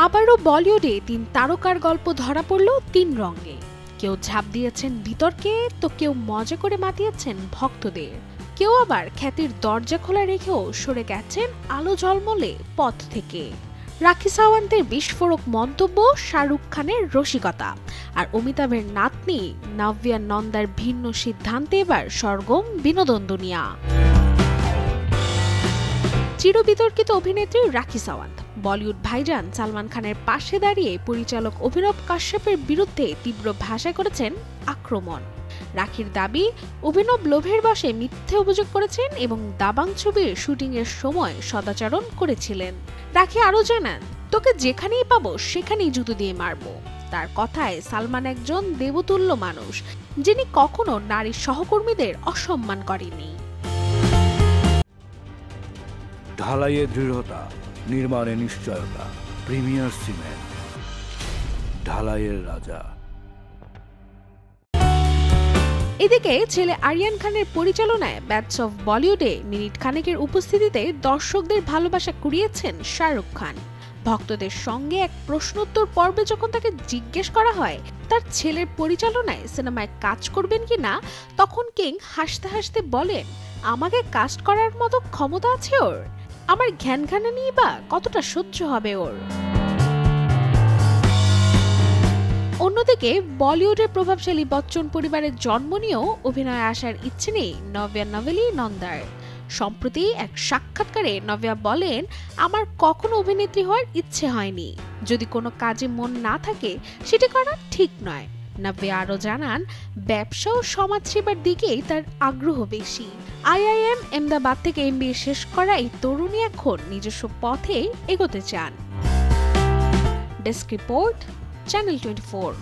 আবারও বলিউডে ৩ তারকার গল্প ধরা পড়ল ৩ রঙে। কেউ ঝাঁপ দিয়েছেন বিতর্কে, তো কেউ মজা করে মাতিয়েছেন ভক্তদের, কেউ আবার খ্যাতির দরজা খোলা রেখেও সরে গেছেন আলো ঝলমলে পথ থেকে। রাখি সাওয়ান্তের বিস্ফোরক মন্তব্য, শাহরুখ খানের রসিকতা, আর অমিতাভের নাতনি নাভিয়া নন্দার ভিন্ন সিদ্ধান্তে এবার সরগম বিনোদন দুনিয়া। চিরবিতর্কিত অভিনেত্রী রাখি সাওয়ান্ত বলিউড ভাইজান সালমান খানের পাশে দাঁড়িয়ে পরিচালক অভিনব কাশ্যপের বিরুদ্ধে তীব্র ভাষায় করেছেন আক্রমণ। রাখির দাবি, অভিনব লোভের বশে মিথ্যে অভিযোগ করেছেন এবং দাবাং ছবির শুটিংয়ের সময় সদাচরণ করেছিলেন। রাখি আরও জানান, তোকে যেখানেই পাবো সেখানেই জুতো দিয়ে মারবো। তার কথায় সালমান একজন দেবতুল্য মানুষ, যিনি কখনো নারী সহকর্মীদের অসম্মান করেনি। ঢালাইয়ে দৃঢ়তা, নির্মাণে নিশ্চয়তা, প্রিমিয়ার সিমেন্ট, ঢালাইয়ের রাজা। এদিকে ছেলে আরিয়ান খানের পরিচালনায় ব্যাটস অফ বলিউডে মিনিট খানেকের উপস্থিতিতে দর্শকদের ভালোবাসা কুড়িয়েছেন শাহরুখ খান। ভক্তদের সঙ্গে এক প্রশ্নোত্তর পর্বে যখন তাকে জিজ্ঞেস করা হয় তার ছেলের পরিচালনায় সিনেমায় কাজ করবেন কিনা, তখন কিং হাসতে হাসতে বলেন, আমাকে কাস্ট করার মতো ক্ষমতা আছে ওর, আমার ঘ্যানঘানা নিয়ে বা কতটা সহ্য হবে ওর। অন্যদিকে বলিউডের প্রভাবশালী বচ্চন পরিবারের জন্ম নিয়েও অভিনয়ে আসার ইচ্ছে নেই নাভিয়া নন্দার। সম্প্রতি এক সাক্ষাৎকারে নাভিয়া বলেন, আমার কখনো অভিনেত্রী হওয়ার ইচ্ছে হয়নি, যদি কোনো কাজে মন না থাকে সেটি করা ঠিক নয়। নাভিয়া আরও জানান, ব্যবসা ও সমাজসেবার দিকেই তার আগ্রহ বেশি। IIM আহমেদাবাদ থেকে MBA শেষ করা এই তরুণী এখন নিজস্ব পথে এগোতে চান। Desk report, channel 24।